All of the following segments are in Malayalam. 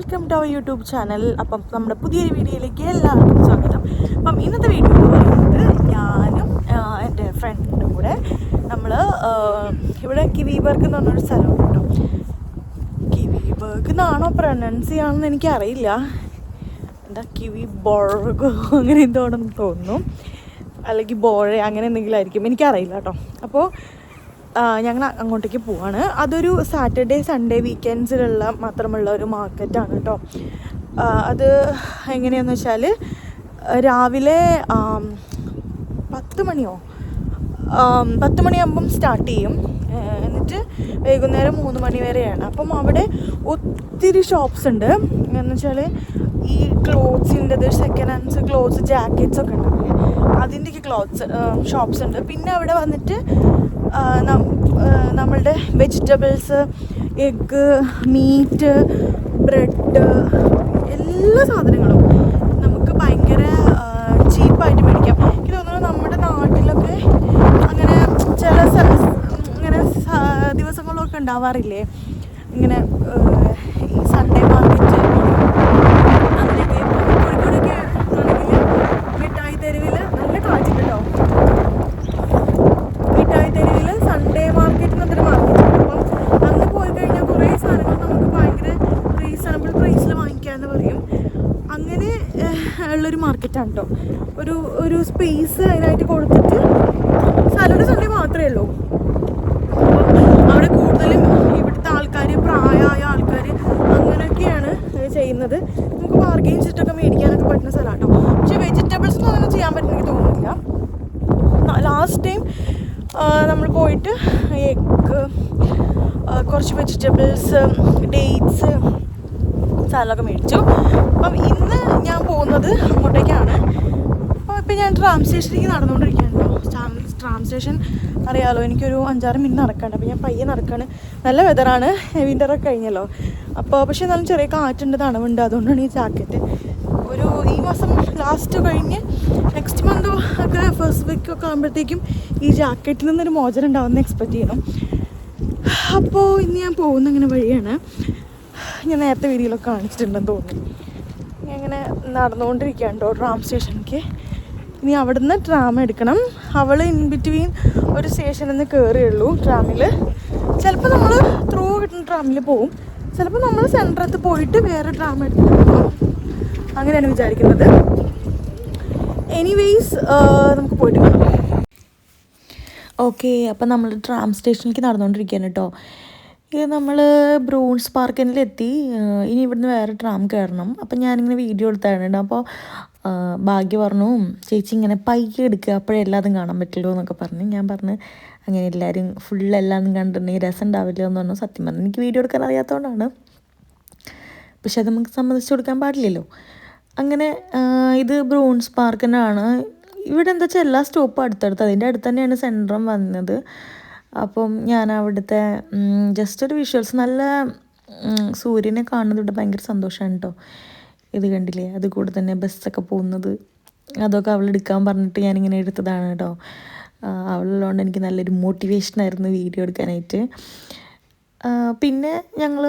Welcome to our YouTube channel. അപ്പം നമ്മുടെ പുതിയൊരു വീഡിയോയിലേക്ക് എല്ലാവർക്കും സ്വാഗതം. അപ്പം ഇന്നത്തെ വീഡിയോ എന്ന് പറയുന്നത് ഞാനും എൻ്റെ ഫ്രണ്ടും കൂടെ നമ്മൾ ഇവിടെ കിവിബർഗ് എന്ന് പറഞ്ഞൊരു സ്ഥലമുണ്ട് കേട്ടോ. കിവിബർഗ് എന്നാണോ പ്രൊനൗൺസ് ചെയ്യാണെന്ന് എനിക്കറിയില്ല. എന്താ കിവിബർഗ് അങ്ങനെ എന്തോണെന്ന് തോന്നുന്നു, അല്ലെങ്കിൽ ബോഴ അങ്ങനെ എന്തെങ്കിലും ആയിരിക്കും, എനിക്കറിയില്ല കേട്ടോ. അപ്പോൾ ഞങ്ങൾ അങ്ങോട്ടേക്ക് പോവാണ്. അതൊരു സാറ്റർഡേ സൺഡേ വീക്കെൻഡ്സിലുള്ള മാത്രമുള്ള ഒരു മാർക്കറ്റാണ് കേട്ടോ. അത് എങ്ങനെയാണെന്ന് വെച്ചാൽ രാവിലെ 10 മണിയാകുമ്പം സ്റ്റാർട്ട് ചെയ്യും, എന്നിട്ട് വൈകുന്നേരം 3 മണി വരെയാണ്. അപ്പം അവിടെ ഒത്തിരി ഷോപ്സ് ഉണ്ട്. എന്ന് വെച്ചാൽ ഈ ക്ലോത്ത്സിൻ്റെത്, സെക്കൻഡ് ഹാൻഡ്സ് ക്ലോത്ത്സ്, ജാക്കറ്റ്സ് ഒക്കെ ഉണ്ടാവില്ലേ, അതിൻ്റെയൊക്കെ ഷോപ്സ് ഉണ്ട്. പിന്നെ അവിടെ വന്നിട്ട് നമ്മളുടെ വെജിറ്റബിൾസ്, എഗ്ഗ്, മീറ്റ്, ബ്രെഡ്, എല്ലാ സാധനങ്ങളും നമുക്ക് ഭയങ്കര ചീപ്പായിട്ട് മേടിക്കാം. എനിക്ക് തോന്നുന്നു നമ്മുടെ നാട്ടിലൊക്കെ അങ്ങനെ ചില ഇങ്ങനെ ദിവസങ്ങളൊക്കെ ഉണ്ടാവാറില്ലേ, ഇങ്ങനെ ഈ സൺഡേ മാർക്കറ്റ് അങ്ങനെയൊക്കെ. കോഴിക്കോടൊക്കെ ആണെങ്കിൽ മിഠായി തെരുവിൽ നല്ല കാറ്റുണ്ട് കേട്ടോ. മിഠായി തെരുവിൽ സൺഡേ മാർക്കറ്റ് എന്നൊരു മാർക്കറ്റ്. അപ്പം അന്ന് പോയി കഴിഞ്ഞാൽ കുറേ സാധനങ്ങൾ നമുക്ക് ഭയങ്കര റീസണബിൾ പ്രൈസിൽ വാങ്ങിക്കാമെന്ന് പറയും. അങ്ങനെ ഉള്ളൊരു മാർക്കറ്റാണ് കേട്ടോ. ഒരു സ്പേസ് അതിനായിട്ട് കൊടുത്തിട്ട് സാറ്റർഡേ സൺഡേ മാത്രമേ ഉള്ളൂ. അവിടെ കൂടുതലും ഇവിടുത്തെ ആൾക്കാർ, പ്രായമായ ആൾക്കാർ അങ്ങനെയൊക്കെയാണ് ചെയ്യുന്നത്. നമുക്ക് ബാർഗെയിൻ ചെയ്തിട്ടൊക്കെ മേടിക്കാനൊക്കെ പറ്റുന്ന സ്ഥലമാണ് കേട്ടോ. പക്ഷെ വെജിറ്റബിൾസൊന്നും അങ്ങനെ ചെയ്യാൻ പറ്റുമെന്ന് എനിക്ക് തോന്നുന്നില്ല. ലാസ്റ്റ് ടൈം നമ്മൾ പോയിട്ട് എഗ്ഗ്, കുറച്ച് വെജിറ്റബിൾസ്, ഡേറ്റ്സ്, സാധനമൊക്കെ മേടിച്ചു. അപ്പം ഇന്ന് ഞാൻ പോകുന്നത് അങ്ങോട്ടേക്കാണ്. അപ്പോൾ ഇപ്പം ഞാൻ ട്രാം സ്റ്റേഷനിലേക്ക് നടന്നുകൊണ്ടിരിക്കുകയാണ് കേട്ടോ. ട്രാം സ്റ്റേഷൻ അറിയാമല്ലോ, എനിക്കൊരു 5-6 മിനിറ്റ് നടക്കാണ്ട്. അപ്പോൾ ഞാൻ പയ്യെ നടക്കാണ്. നല്ല വെതറാണ്, വിൻ്ററൊക്കെ കഴിഞ്ഞല്ലോ. അപ്പോൾ പക്ഷേ എന്നാലും ചെറിയ കാറ്റുണ്ട്, തണവുണ്ട്. അതുകൊണ്ടാണ് ഈ ജാക്കറ്റ് ഈ മാസം ലാസ്റ്റ് കഴിഞ്ഞ് നെക്സ്റ്റ് മന്ത് ഒക്കെ ഫസ്റ്റ് വീക്ക് ഒക്കെ ആകുമ്പോഴത്തേക്കും ഈ ജാക്കറ്റിൽ നിന്നൊരു മോചനം ഉണ്ടാവുമെന്ന് എക്സ്പെക്റ്റ് ചെയ്യണം. അപ്പോൾ ഇന്ന് ഞാൻ പോകുന്ന ഇങ്ങനെ വഴിയാണ്. ഞാൻ നേരത്തെ വീഡിയോയിലൊക്കെ കാണിച്ചിട്ടുണ്ടെന്ന് തോന്നുന്നു. ഞാൻ ഇങ്ങനെ നടന്നുകൊണ്ടിരിക്കുകയാണ് കേട്ടോ ട്രാം സ്റ്റേഷനിലേക്ക്. ഇനി അവിടെ നിന്ന് ട്രാം എടുക്കണം. അവൾ ഇൻ ബിറ്റ്വീൻ ഒരു സ്റ്റേഷനിൽ നിന്ന് കയറിയുള്ളൂ ട്രാമിൽ. ചിലപ്പോൾ നമ്മൾ ത്രൂ കിട്ടുന്ന ട്രാമിൽ പോവും, ചിലപ്പോൾ നമ്മൾ സെൻറ്ററത്ത് പോയിട്ട് വേറെ ട്രാം എടുത്തിട്ട് പോകാം, അങ്ങനെയാണ് വിചാരിക്കുന്നത്. എനിവേയ്സ് നമുക്ക് പോയിട്ട് കാണാം. ഓക്കെ, അപ്പം നമ്മൾ ട്രാം സ്റ്റേഷനിലേക്ക് നടന്നുകൊണ്ടിരിക്കുകയാണ് കേട്ടോ. ഇത് നമ്മൾ ബ്രൂൺസ് പാർക്കിലെത്തി. ഇനി ഇവിടുന്ന് വേറെ ട്രാം കയറണം. അപ്പം ഞാനിങ്ങനെ വീഡിയോ എടുത്തായിരുന്നു. അപ്പോൾ ഭാഗ്യ പറഞ്ഞു, ചേച്ചി ഇങ്ങനെ പയ്യെ എടുക്കുക, അപ്പോഴേ എല്ലാതും കാണാൻ പറ്റുള്ളൂ എന്നൊക്കെ പറഞ്ഞു. ഞാൻ പറഞ്ഞു അങ്ങനെ എല്ലാവരും ഫുള്ളെല്ലാം കണ്ടിട്ടുണ്ടെങ്കിൽ രസം ഉണ്ടാവില്ല എന്ന് പറഞ്ഞു. സത്യം പറഞ്ഞു എനിക്ക് വീഡിയോ എടുക്കാൻ അറിയാത്തതുകൊണ്ടാണ്, പക്ഷെ അത് നമുക്ക് സമ്മതിച്ചു കൊടുക്കാൻ പാടില്ലല്ലോ. അങ്ങനെ ഇത് ബ്രൂൺസ് പാർക്കിനാണ്. ഇവിടെ എന്താ വെച്ചാൽ എല്ലാ സ്റ്റോപ്പും അടുത്തടുത്ത്, അതിൻ്റെ അടുത്ത് തന്നെയാണ് സെൻട്രം വന്നത്. അപ്പം ഞാൻ അവിടുത്തെ ജസ്റ്റ് ഒരു വിഷ്വൽസ്, നല്ല സൂര്യനെ കാണുന്നത് ഇവിടെ ഭയങ്കര സന്തോഷമാണ് കേട്ടോ. ഇത് കണ്ടില്ലേ, അതുകൂടെ തന്നെ ബസ്സൊക്കെ പോകുന്നത്, അതൊക്കെ അവളെടുക്കാൻ പറഞ്ഞിട്ട് ഞാനിങ്ങനെ എടുത്തതാണ് കേട്ടോ. അവളുള്ളതുകൊണ്ട് എനിക്ക് നല്ലൊരു മോട്ടിവേഷനായിരുന്നു വീഡിയോ എടുക്കാനായിട്ട്. പിന്നെ ഞങ്ങൾ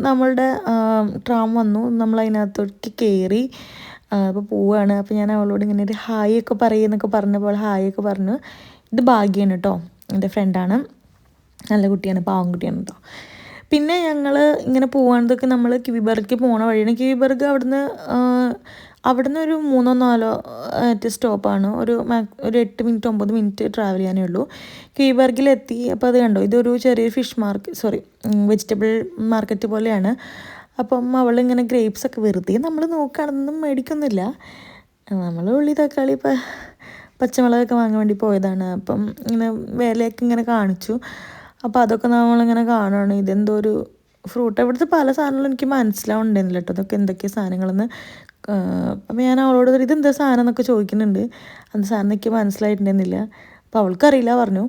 നമ്മളുടെ ട്രാം വന്നു, നമ്മളതിനകത്തോട്ട് കയറി അപ്പോൾ പോവുകയാണ്. അപ്പോൾ ഞാൻ അവളോട് ഇങ്ങനെ ഒരു ഹായ് ഒക്കെ പറയുമെന്നൊക്കെ പറഞ്ഞപ്പോൾ ഹായ് ഒക്കെ പറഞ്ഞു. ഇത് ഭാഗ്യമാണ് കേട്ടോ, എൻ്റെ ഫ്രണ്ടാണ്, നല്ല കുട്ടിയാണ്, പാവം കുട്ടിയാണ് കേട്ടോ. പിന്നെ ഞങ്ങൾ ഇങ്ങനെ പോകാനതൊക്കെ നമ്മൾ കിവിബർഗ് പോണ വഴിയാണ്. കിവിബർഗ് അവിടുന്ന് ഒരു 3-4 സ്റ്റോപ്പാണ്. ഒരു 8 മിനിറ്റ് 9 മിനിറ്റ് ട്രാവൽ ചെയ്യാനേ ഉള്ളൂ. കിവിബർഗിലെത്തി. അപ്പോൾ അത് കണ്ടോ, ഇതൊരു ചെറിയൊരു വെജിറ്റബിൾ മാർക്കറ്റ് പോലെയാണ്. അപ്പം അവളിങ്ങനെ ഗ്രേപ്സൊക്കെ വെറുതെ നമ്മൾ നോക്കുകയാണെന്നൊന്നും മേടിക്കൊന്നുമില്ല. നമ്മൾ ഉള്ളി, തക്കാളി, പച്ചമുളകൊക്കെ വാങ്ങാൻ വേണ്ടി പോയതാണ്. അപ്പം ഇങ്ങനെ വിലയൊക്കെ ഇങ്ങനെ കാണിച്ചു. അപ്പോൾ അതൊക്കെ നമ്മളിങ്ങനെ കാണുകയാണ്. ഇതെന്തോ ഒരു ഫ്രൂട്ട്, ഇവിടുത്തെ പല സാധനങ്ങളും എനിക്ക് മനസ്സിലാവുന്നുണ്ടായിരുന്നില്ല കേട്ടോ, അതൊക്കെ എന്തൊക്കെയാണ് സാധനങ്ങളെന്ന്. അപ്പോൾ ഞാൻ അവളോട് ഇതെന്താ സാധനം എന്നൊക്കെ ചോദിക്കുന്നുണ്ട്. അത് സാധനം എനിക്ക് മനസ്സിലായിട്ടുണ്ടായിരുന്നില്ല. അപ്പോൾ അവൾക്കറിയില്ല പറഞ്ഞു.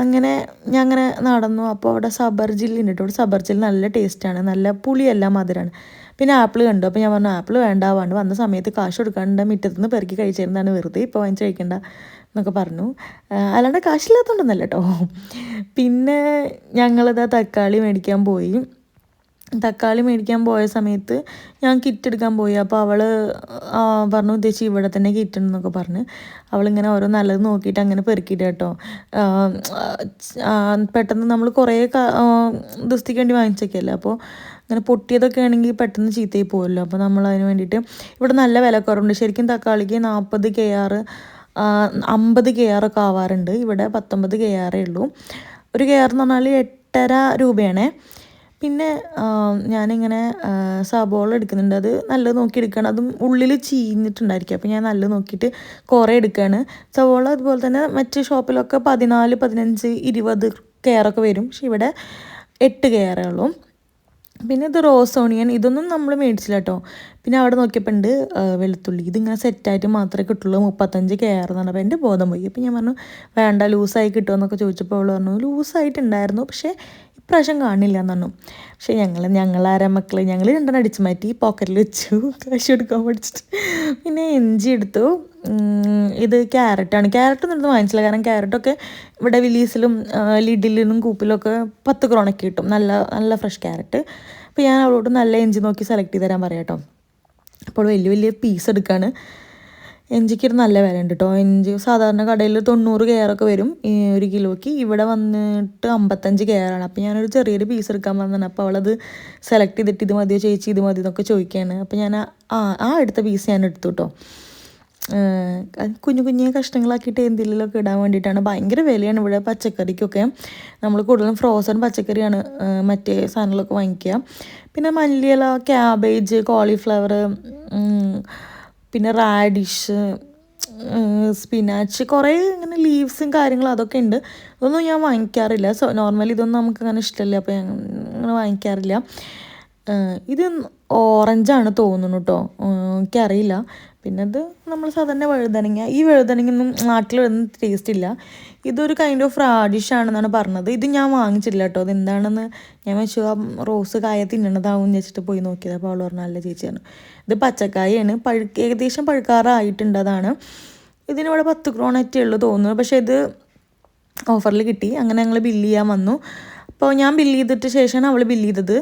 അങ്ങനെ ഞാൻ അങ്ങനെ നടന്നു. അപ്പോൾ അവിടെ സബർജില്ലുണ്ട് കേട്ടോ. അവിടെ സബർജിൽ നല്ല ടേസ്റ്റാണ്, നല്ല പുളിയല്ല, മധുരമാണ്. പിന്നെ ആപ്പിൾ കണ്ടു. അപ്പോൾ ഞാൻ പറഞ്ഞു ആപ്പിൾ വേണ്ടാവാണ്ട്, വന്ന സമയത്ത് കാശ് കൊടുക്കാണ്ട് മുറ്റത്തുനിന്ന് പെറുക്കി കഴിച്ചിരുന്നതാണ്, വെറുതെ ഇപ്പോൾ വാങ്ങിച്ച് കഴിക്കണ്ട എന്നൊക്കെ പറഞ്ഞു. അല്ലാണ്ട് കാശില്ലാത്തതുകൊണ്ടൊന്നല്ല കേട്ടോ. പിന്നെ ഞങ്ങളിതാ തക്കാളി മേടിക്കാൻ പോയി. തക്കാളി മേടിക്കാൻ പോയ സമയത്ത് ഞാൻ കിറ്റ് എടുക്കാൻ പോയി. അപ്പോൾ അവൾ പറഞ്ഞു ഉദ്ദേശിച്ച് ഇവിടെ തന്നെ കിറ്റ് ഉണ്ടെന്നൊക്കെ പറഞ്ഞ് അവളിങ്ങനെ ഓരോ നല്ലത് നോക്കിയിട്ട് അങ്ങനെ പെറുക്കിയിട്ട് കേട്ടോ. പെട്ടെന്ന് നമ്മൾ കുറേ ദിവസത്തേക്ക് വേണ്ടി വാങ്ങിച്ചൊക്കെയല്ലേ, അപ്പോൾ അങ്ങനെ പൊട്ടിയതൊക്കെ ആണെങ്കിൽ പെട്ടെന്ന് ചീത്തയായി പോകുമല്ലോ. അപ്പോൾ നമ്മൾ അതിന് വേണ്ടിയിട്ട് ഇവിടെ നല്ല വിലക്കുറവുണ്ട്. ശരിക്കും തക്കാളിക്ക് 40 KR 50 KR ഒക്കെ ആവാറുണ്ട്. ഇവിടെ 19 KR ഉള്ളൂ. ഒരു KR എന്ന് പറഞ്ഞാൽ 8.5 രൂപയാണേ. പിന്നെ ഞാനിങ്ങനെ സബോള എടുക്കുന്നുണ്ട്. അത് നല്ലത് നോക്കി എടുക്കണം. അതും ഉള്ളിൽ ചീഞ്ഞിട്ടുണ്ടായിരിക്കും. അപ്പോൾ ഞാൻ നല്ലത് നോക്കിയിട്ട് കുറേ എടുക്കുകയാണ്. സബോള അതുപോലെ തന്നെ മറ്റ് ഷോപ്പിലൊക്കെ 14, 15, 20 KR ഒക്കെ വരും. പക്ഷെ ഇവിടെ 8 KR ഉള്ളൂ. പിന്നെ ഇത് റോസ് ഓണിയൻ, ഇതൊന്നും നമ്മൾ മേടിച്ചില്ല കേട്ടോ. പിന്നെ അവിടെ നോക്കിയപ്പോൾ ഉണ്ട് വെളുത്തുള്ളി. ഇതിങ്ങനെ സെറ്റായിട്ട് മാത്രമേ കിട്ടുള്ളൂ. 35 KR എന്ന് പറഞ്ഞപ്പോൾ എൻ്റെ ബോധം പോയി. അപ്പോൾ ഞാൻ പറഞ്ഞു വേണ്ട, ലൂസായി കിട്ടുമെന്നൊക്കെ ചോദിച്ചപ്പോൾ അവൾ പറഞ്ഞു ലൂസായിട്ടുണ്ടായിരുന്നു, പക്ഷേ ഇപ്രാവശ്യം കാണില്ല എന്ന് പറഞ്ഞു. പക്ഷേ ഞങ്ങളാരാ മക്കൾ, ഞങ്ങൾ രണ്ടെണ്ണം അടിച്ചു മാറ്റി പോക്കറ്റിൽ വെച്ചു കാശ് എടുക്കാൻ പഠിച്ചിട്ട്. പിന്നെ ഇഞ്ചി എടുത്തു. ഇത് ക്യാരറ്റാണ്. ക്യാരറ്റൊന്നും എടുത്ത് വാങ്ങിച്ചില്ല, കാരണം ക്യാരറ്റൊക്കെ ഇവിടെ വിലീസിലും ലിഡിലും കൂപ്പിലൊക്കെ 10 ക്രോണൊക്കെ കിട്ടും, നല്ല നല്ല ഫ്രഷ് ക്യാരറ്റ്. അപ്പോൾ ഞാൻ അവളോട് നല്ല ഇഞ്ചി നോക്കി സെലക്ട് ചെയ്ത് തരാൻ പറയാം കേട്ടോ. അപ്പോൾ വലിയ വലിയ പീസ് എടുക്കുകയാണ്. ഇഞ്ചിക്ക് നല്ല വില ഉണ്ട് കേട്ടോ. ഇഞ്ചി സാധാരണ കടയിൽ 90 KR ഒക്കെ വരും 1 കിലോയ്ക്ക്. ഇവിടെ വന്നിട്ട് 55 KR ആണ്. അപ്പോൾ ഞാനൊരു ചെറിയൊരു പീസ് എടുക്കാൻ പറഞ്ഞതാണ്. അപ്പോൾ അവളത് സെലക്ട് ചെയ്തിട്ട് ഇത് മതിയോ ചേച്ചി, ഇത് മതി എന്നൊക്കെ ചോദിക്കുകയാണ്. അപ്പോൾ ഞാൻ എടുത്ത പീസ് ഞാൻ എടുത്തു കേട്ടോ. കുഞ്ഞു കുഞ്ഞു കഷ്ണങ്ങളാക്കിയിട്ട് എന്തെങ്കിലുമൊക്കെ ഇടാൻ വേണ്ടിയിട്ടാണ്. ഭയങ്കര വിലയാണ് ഇവിടെ പച്ചക്കറിക്കൊക്കെ. നമ്മൾ കൂടുതലും ഫ്രോസൺ പച്ചക്കറിയാണ് മറ്റേ സാധനങ്ങളൊക്കെ വാങ്ങിക്കുക. പിന്നെ മല്ലിയില, ക്യാബേജ്, കോളിഫ്ലവർ, പിന്നെ റാഡിഷ്, സ്പിനാച്ച്, കുറേ ഇങ്ങനെ ലീവ്സും കാര്യങ്ങളും അതൊക്കെ ഉണ്ട്. അതൊന്നും ഞാൻ വാങ്ങിക്കാറില്ല. നോർമലി ഇതൊന്നും നമുക്ക് അങ്ങനെ ഇഷ്ടമല്ല, അപ്പോൾ ഞാൻ അങ്ങനെ വാങ്ങിക്കാറില്ല. ഇത് ഓറഞ്ചാണ് തോന്നുന്നു കേട്ടോ, എനിക്കറിയില്ല. പിന്നെ ഇത് നമ്മൾ സാധാരണ വഴുതനങ്ങ. ഈ വഴുതനങ്ങയൊന്നും നാട്ടിൽ വരുന്ന ടേസ്റ്റ് ഇല്ല. ഇതൊരു കൈൻഡ് ഓഫ് റാഡിഷ് ആണെന്നാണ് പറഞ്ഞത്. ഇത് ഞാൻ വാങ്ങിച്ചില്ല കേട്ടോ. ഇത് എന്താണെന്ന് ഞാൻ വെച്ചു ആ റോസ് കായ തിന്നണതാവും എന്ന് വെച്ചിട്ട് പോയി നോക്കിയത്. അപ്പോൾ അവൾ പറഞ്ഞ നല്ല ചേച്ചിയാണ്. ഇത് പച്ചക്കായാണ്, ഏകദേശം പഴുക്കാറായിട്ടുണ്ട്. അതാണ് ഇതിനിവിടെ 10 ക്രോണറ്റേ ഉള്ളൂ തോന്നുന്നു. പക്ഷേ ഇത് ഓഫറിൽ കിട്ടി. അങ്ങനെ ഞങ്ങൾ ബില്ല് ചെയ്യാൻ വന്നു. അപ്പോൾ ഞാൻ ബില്ല് ചെയ്തിട്ട് ശേഷമാണ് അവൾ ബില്ല് ചെയ്തത്.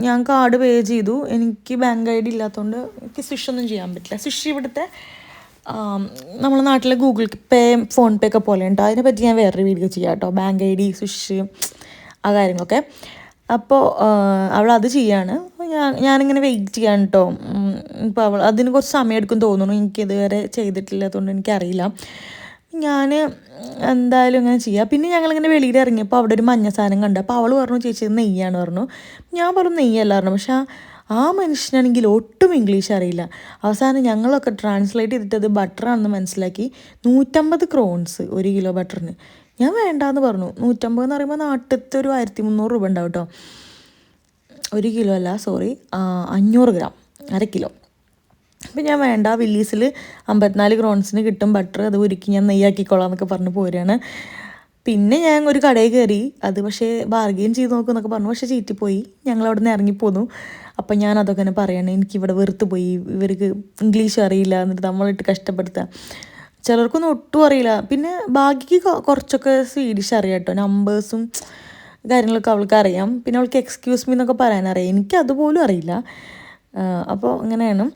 ഞാൻ കാർഡ് പേ ചെയ്തു. എനിക്ക് ബാങ്ക് ഐ ഡി ഇല്ലാത്തതുകൊണ്ട് എനിക്ക് സ്വിഷ് ഒന്നും ചെയ്യാൻ പറ്റില്ല. സ്വിഷ് ഇവിടുത്തെ നമ്മളെ നാട്ടിലെ ഗൂഗിൾ പേ, ഫോൺ പേ ഒക്കെ പോലെ ഉണ്ടോ, അതിനെപ്പറ്റി ഞാൻ വേറൊരു വീഡിയോ ചെയ്യാം കേട്ടോ. ബാങ്ക് ഐ ഡി, സ്വിഷ്, ആ കാര്യങ്ങളൊക്കെ. അപ്പോൾ അവൾ അത് ചെയ്യാണ്. ഞാനിങ്ങനെ വെയിറ്റ് ചെയ്യാൻ കേട്ടോ. ഇപ്പോൾ അതിന് കുറച്ച് സമയം എടുക്കും തോന്നുന്നു. എനിക്കിതുവരെ ചെയ്തിട്ടില്ലാത്തതുകൊണ്ട് എനിക്കറിയില്ല. ഞാൻ എന്തായാലും ഇങ്ങനെ ചെയ്യാം. പിന്നെ ഞങ്ങളിങ്ങനെ വെളിയിൽ ഇറങ്ങിയപ്പോൾ അവിടെ ഒരു മഞ്ഞ സാധനം കണ്ടു. അപ്പോൾ അവൾ പറഞ്ഞു ചേച്ചി നെയ്യാണ് പറഞ്ഞു. ഞാൻ പറഞ്ഞു നെയ്യല്ല പറഞ്ഞു. പക്ഷേ ആ മനുഷ്യനാണെങ്കിൽ ഒട്ടും ഇംഗ്ലീഷ് അറിയില്ല. അവസാനം ഞങ്ങളൊക്കെ ട്രാൻസ്ലേറ്റ് ചെയ്തിട്ട് അത് ബട്ടറാണെന്ന് മനസ്സിലാക്കി. 150 ക്രോൺസ് 1 കിലോ ബട്ടറിന്. ഞാൻ വേണ്ടാന്ന് പറഞ്ഞു. 150 എന്ന് പറയുമ്പോൾ നാട്ടിലത്തെ ഒരു 1300 രൂപ ഉണ്ടാവും കേട്ടോ. 1 കിലോ അല്ല, സോറി, 500 ഗ്രാം, 1/2 കിലോ. അപ്പം ഞാൻ വേണ്ട, വില്ലീസിൽ 54 ക്രോൺസിന് കിട്ടും ബട്ടർ, അത് ഉരുക്കി ഞാൻ നെയ്യാക്കിക്കോളാം എന്നൊക്കെ പറഞ്ഞ് പോരുകയാണ്. പിന്നെ ഞാൻ ഒരു കടയിൽ കയറി. അത് പക്ഷേ ബാർഗെയിൻ ചെയ്ത് നോക്കുമെന്നൊക്കെ പറഞ്ഞു. പക്ഷേ ചീറ്റിപ്പോയി. ഞങ്ങൾ അവിടെ നിന്ന് ഇറങ്ങിപ്പോന്നു. അപ്പം ഞാൻ അതൊക്കെ തന്നെ പറയണേ, എനിക്കിവിടെ വെറുത്ത് പോയി. ഇവർക്ക് ഇംഗ്ലീഷ് അറിയില്ല, എന്നിട്ട് നമ്മളിട്ട് കഷ്ടപ്പെടുത്തുക. ചിലർക്കൊന്നും ഒട്ടും അറിയില്ല. പിന്നെ ബാക്കിക്ക് കുറച്ചൊക്കെ സ്വീഡിഷ് അറിയാം കേട്ടോ. നമ്പേഴ്സും കാര്യങ്ങളൊക്കെ അവൾക്ക് അറിയാം. പിന്നെ അവൾക്ക് എക്സ്ക്യൂസ് മീ എന്നൊക്കെ പറയാനറിയാം. എനിക്കതുപോലും അറിയില്ല. അപ്പോൾ അങ്ങനെയാണ്.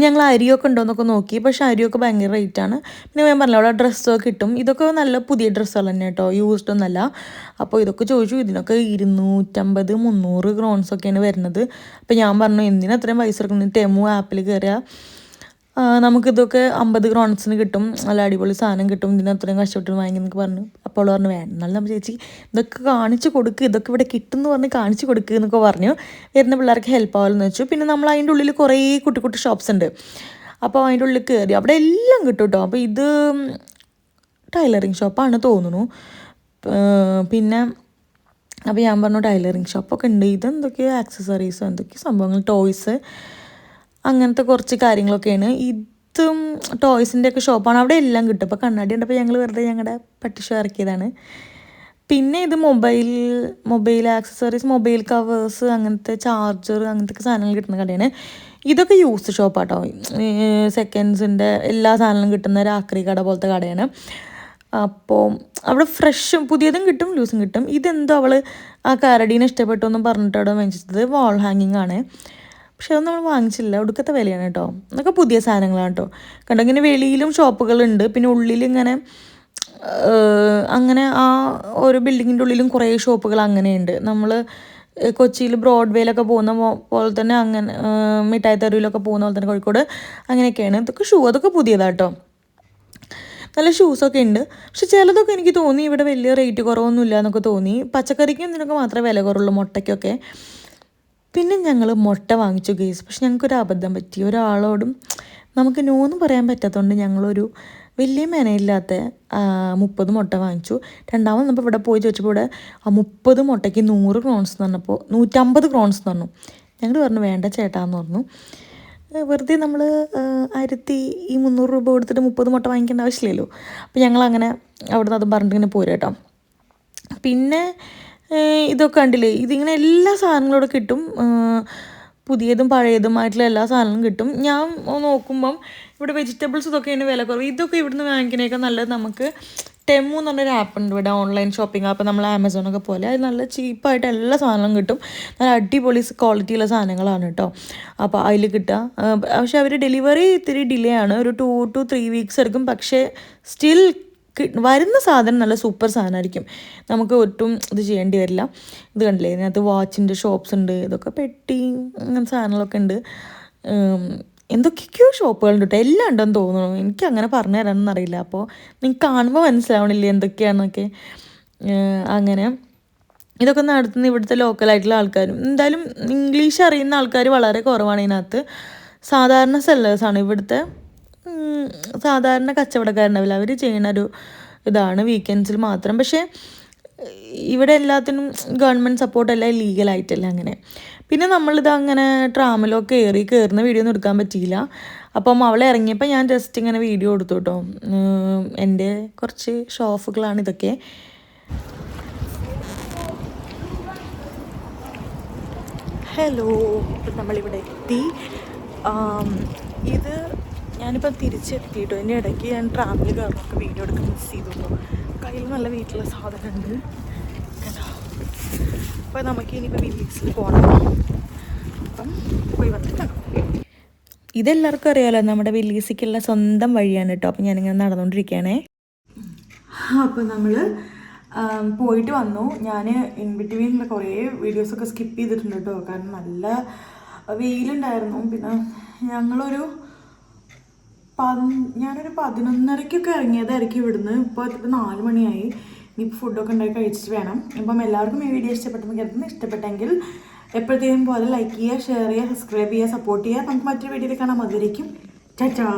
ഞങ്ങൾ അരിയൊക്കെ ഉണ്ടോയെന്നൊക്കെ നോക്കി. പക്ഷേ അരിയൊക്കെ ഭയങ്കര റേറ്റാണ്. പിന്നെ ഞാൻ പറഞ്ഞില്ല അവിടെ ഡ്രസ്സൊക്കെ കിട്ടും. ഇതൊക്കെ നല്ല പുതിയ ഡ്രസ്സുകൾ തന്നെ കേട്ടോ, യൂസ്ഡ് ഒന്നല്ല. അപ്പോൾ ഇതൊക്കെ ചോദിച്ചു. ഇതിനൊക്കെ 250, 300 ക്രോൺസൊക്കെയാണ് വരുന്നത്. അപ്പോൾ ഞാൻ പറഞ്ഞു എന്തിനാ അത്രയും പൈസ എടുക്കുന്നത്, ടെമു ആപ്പിൽ കയറിയാൽ നമുക്കിതൊക്കെ 50 ക്രോൺസിന് കിട്ടും, നല്ല അടിപൊളി സാധനം കിട്ടും, ഇതിന് അത്രയും കഷ്ടപ്പെട്ട് വാങ്ങി എന്നൊക്കെ പറഞ്ഞു. അപ്പോൾ പറഞ്ഞു വേണ്ട, എന്നാലും നമ്മൾ ചേച്ചി ഇതൊക്കെ കാണിച്ച് കൊടുക്കുക, ഇതൊക്കെ ഇവിടെ കിട്ടും എന്ന് പറഞ്ഞ് കാണിച്ച് കൊടുക്കുക എന്നൊക്കെ പറഞ്ഞു. വരുന്ന പിള്ളേർക്ക് ഹെൽപ്പ് ആവുമെന്ന് വെച്ചു. പിന്നെ നമ്മൾ അതിൻ്റെ ഉള്ളിൽ കുറേ കുട്ടി കുട്ടി ഷോപ്സ് ഉണ്ട്. അപ്പോൾ അതിൻ്റെ ഉള്ളിൽ കയറി അവിടെ എല്ലാം കിട്ടും കേട്ടോ. അപ്പോൾ ഇത് ടൈലറിങ് ഷോപ്പാണ് തോന്നുന്നു. പിന്നെ അപ്പോൾ ഞാൻ പറഞ്ഞു ടൈലറിങ് ഷോപ്പൊക്കെ ഉണ്ട്. ഇതെന്തൊക്കെയോ ആക്സസറീസോ എന്തൊക്കെയോ സംഭവങ്ങൾ, ടോയ്സ്, അങ്ങനത്തെ കുറച്ച് കാര്യങ്ങളൊക്കെയാണ്. ഇതും ടോയ്സിൻ്റെയൊക്കെ ഷോപ്പാണ്. അവിടെ എല്ലാം കിട്ടും. അപ്പോൾ കണ്ണാടി ഉണ്ടപ്പോൾ ഞങ്ങൾ വെറുതെ ഞങ്ങളുടെ പട്ടി ഷോ ഇറക്കിയതാണ്. പിന്നെ ഇത് മൊബൈൽ ആക്സസറീസ്, മൊബൈൽ കവേഴ്സ്, അങ്ങനത്തെ ചാർജർ, അങ്ങനത്തെ സാധനങ്ങൾ കിട്ടുന്ന കടയാണ്. ഇതൊക്കെ യൂസ് ഷോപ്പാട്ടോ. സെക്കൻഡ്സിൻ്റെ എല്ലാ സാധനങ്ങളും കിട്ടുന്ന ഒരു ആക്രി കട പോലത്തെ കടയാണ്. അപ്പോൾ അവിടെ ഫ്രഷും പുതിയതും കിട്ടും ലൂസും കിട്ടും. ഇതെന്തോ അവൾ ആ കരടീനെ ഇഷ്ടപ്പെട്ടു എന്ന് പറഞ്ഞിട്ട് അവിടെ വാങ്ങിച്ചത് വാൾ ഹാങ്ങിങ് ആണ്. പക്ഷെ അതൊന്നും നമ്മൾ വാങ്ങിച്ചില്ല, ഒടുക്കത്തെ വിലയാണ് കേട്ടോ. അതൊക്കെ പുതിയ സാധനങ്ങളാണ് കേട്ടോ. കണ്ടോ ഇങ്ങനെ വെളിയിലും ഷോപ്പുകളുണ്ട്, പിന്നെ ഉള്ളിലിങ്ങനെ അങ്ങനെ ആ ഒരു ബിൽഡിങ്ങിൻ്റെ ഉള്ളിലും കുറേ ഷോപ്പുകൾ അങ്ങനെയുണ്ട്. നമ്മൾ കൊച്ചിയിൽ ബ്രോഡ്വേയിലൊക്കെ പോകുന്ന പോലെ തന്നെ അങ്ങനെ മിഠായി തെരുവിലൊക്കെ പോകുന്ന പോലെ തന്നെ കോഴിക്കോട് അങ്ങനെയൊക്കെയാണ്. ഇതൊക്കെ അതൊക്കെ പുതിയതാട്ടോ. നല്ല ഷൂസൊക്കെ ഉണ്ട്. പക്ഷെ ചിലതൊക്കെ എനിക്ക് തോന്നി ഇവിടെ വലിയ റേറ്റ് കുറവൊന്നുമില്ല എന്നൊക്കെ തോന്നി. പച്ചക്കറിക്കും ഇതിനൊക്കെ മാത്രമേ വില കുറവുള്ളൂ, മുട്ടയ്ക്കൊക്കെ. പിന്നെ ഞങ്ങൾ മുട്ട വാങ്ങിച്ചു ഗേസ്. പക്ഷെ ഞങ്ങൾക്കൊരു അബദ്ധം പറ്റി. ഒരാളോടും നമുക്ക് നോന്ന് പറയാൻ പറ്റാത്തതുകൊണ്ട് ഞങ്ങളൊരു വലിയ മെനയില്ലാത്ത 30 മുട്ട വാങ്ങിച്ചു. രണ്ടാമത് നമ്മൾ ഇവിടെ പോയി ചോദിച്ചപ്പോൾ ഇവിടെ ആ 30 മുട്ടയ്ക്ക് 100 ക്രോൺസ് എന്ന് പറഞ്ഞപ്പോൾ 150 ക്രോൺസ് എന്ന് പറഞ്ഞു. ഞങ്ങൾ പറഞ്ഞു വേണ്ട ചേട്ടാന്ന് പറഞ്ഞു. വെറുതെ നമ്മൾ 1300 രൂപ കൊടുത്തിട്ട് 30 മുട്ട വാങ്ങിക്കേണ്ട ആവശ്യമില്ലല്ലോ. അപ്പോൾ ഞങ്ങളങ്ങനെ അവിടെ നിന്ന് അതും പറഞ്ഞിട്ട് ഇങ്ങനെ പോരും കേട്ടോ. പിന്നെ ഇതൊക്കെ കണ്ടില്ലേ, ഇതിങ്ങനെ എല്ലാ സാധനങ്ങളും കിട്ടും. പുതിയതും പഴയതുമായിട്ടുള്ള എല്ലാ സാധനങ്ങളും കിട്ടും. ഞാൻ നോക്കുമ്പം ഇവിടെ വെജിറ്റബിൾസ് ഇതൊക്കെയാണ് വില കുറവ്. ഇതൊക്കെ ഇവിടുന്ന് വാങ്ങിക്കുന്നതൊക്കെ നല്ലത്. നമുക്ക് ടെമു എന്ന് പറഞ്ഞൊരു ആപ്പ് ഉണ്ട് ഇവിടെ, ഓൺലൈൻ ഷോപ്പിംഗ് ആപ്പ്. നമ്മൾ ആമസോണൊക്കെ പോലെ അത് നല്ല ചീപ്പായിട്ട് എല്ലാ സാധനങ്ങളും കിട്ടും. നല്ല അടിപൊളി ക്വാളിറ്റിയുള്ള സാധനങ്ങളാണ് കേട്ടോ. അപ്പോൾ അതിൽ കിട്ടുക. പക്ഷെ അവർ ഡെലിവറി ഇത്തിരി ഡിലേ ആണ്, ഒരു 2 to 3 വീക്സ് എടുക്കും. പക്ഷേ സ്റ്റിൽ വരുന്ന സാധനം നല്ല സൂപ്പർ സാധനമായിരിക്കും. നമുക്ക് ഒട്ടും ഇത് ചെയ്യേണ്ടി വരില്ല. ഇത് കണ്ടില്ലേ, ഇതിനകത്ത് വാച്ചിൻ്റെ ഷോപ്സ് ഉണ്ട്. ഇതൊക്കെ പെട്ടി അങ്ങനെ സാധനങ്ങളൊക്കെ ഉണ്ട്. എന്തൊക്കെയൊക്കെയോ ഷോപ്പുകളുണ്ട് കേട്ടോ. എല്ലാം ഉണ്ടെന്ന് തോന്നുന്നു. എനിക്ക് അങ്ങനെ പറഞ്ഞു തരാനൊന്നും അറിയില്ല. അപ്പോൾ നിങ്ങൾക്ക് കാണുമ്പോൾ മനസ്സിലാവണില്ലേ എന്തൊക്കെയാണെന്നൊക്കെ. അങ്ങനെ ഇതൊക്കെ നടത്തുന്ന ഇവിടുത്തെ ലോക്കലായിട്ടുള്ള ആൾക്കാരും. എന്തായാലും ഇംഗ്ലീഷ് അറിയുന്ന ആൾക്കാർ വളരെ കുറവാണ് ഇതിനകത്ത്. സാധാരണ സെല്ലേഴ്സാണ് ഇവിടുത്തെ, സാധാരണ കച്ചവടക്കാരുണ്ടാവില്ല, അവർ ചെയ്യുന്ന ഒരു ഇതാണ് വീക്കെൻഡ്സിൽ മാത്രം. പക്ഷേ ഇവിടെ എല്ലാത്തിനും ഗവൺമെൻറ് സപ്പോർട്ടല്ല, ലീഗലായിട്ടല്ല അങ്ങനെ. പിന്നെ നമ്മളിത് അങ്ങനെ ട്രാമിലൊക്കെ കയറുന്ന വീഡിയോ ഒന്നും എടുക്കാൻ പറ്റിയില്ല. അപ്പം അവളെ ഇറങ്ങിയപ്പോൾ ഞാൻ ജസ്റ്റ് ഇങ്ങനെ വീഡിയോ എടുത്തു കേട്ടോ. എൻ്റെ കുറച്ച് ഷോഫുകളാണ് ഇതൊക്കെ. ഹലോ, ഇപ്പം നമ്മളിവിടെ എത്തി. ഇത് ഞാനിപ്പോൾ തിരിച്ചെത്തിയിട്ടോ. എൻ്റെ ഇടയ്ക്ക് ഞാൻ ട്രാമിൽ കയറുന്നൊക്കെ വീഡിയോ എടുക്കാൻ മിസ് ചെയ്തു. കയ്യിൽ നല്ല വീട്ടിലുള്ള സാധനമുണ്ട് കേട്ടോ. അപ്പോൾ നമുക്ക് ഇനിയിപ്പോൾ വില്ലീസിൽ പോകണം. അപ്പം പോയി വന്നിട്ട് ഇതെല്ലാവർക്കും അറിയാമല്ലോ, നമ്മുടെ വില്ലീസിക്കുള്ള സ്വന്തം വഴിയാണ് കേട്ടോ. അപ്പം ഞാനിങ്ങനെ നടന്നുകൊണ്ടിരിക്കുകയാണേ. അപ്പോൾ നമ്മൾ പോയിട്ട് വന്നു. ഞാൻ ഇൻ ബിറ്റ്വീനിൽ കുറേ വീഡിയോസൊക്കെ സ്കിപ്പ് ചെയ്തിട്ടുണ്ട് കേട്ടോ. കാരണം നല്ല വെയിലുണ്ടായിരുന്നു. പിന്നെ ഞാനൊരു 11:30 ഇറങ്ങിയതായിരിക്കും ഇവിടുന്ന്. ഇപ്പോൾ 4 മണിയായി. ഇനിയിപ്പോൾ ഫുഡൊക്കെ ഉണ്ടാക്കി കഴിച്ചിട്ട് വേണം. ഇപ്പം എല്ലാവർക്കും ഈ വീഡിയോ ഇഷ്ടപ്പെട്ടെങ്കിൽ എപ്പോഴത്തേക്കും പോലെ ലൈക്ക് ചെയ്യുക, ഷെയർ ചെയ്യുക, സബ്സ്ക്രൈബ് ചെയ്യുക, സപ്പോർട്ട് ചെയ്യുക. നമുക്ക് മറ്റൊരു വീഡിയോയിൽ കാണാം. അതുവരേക്കും ടാറ്റാ.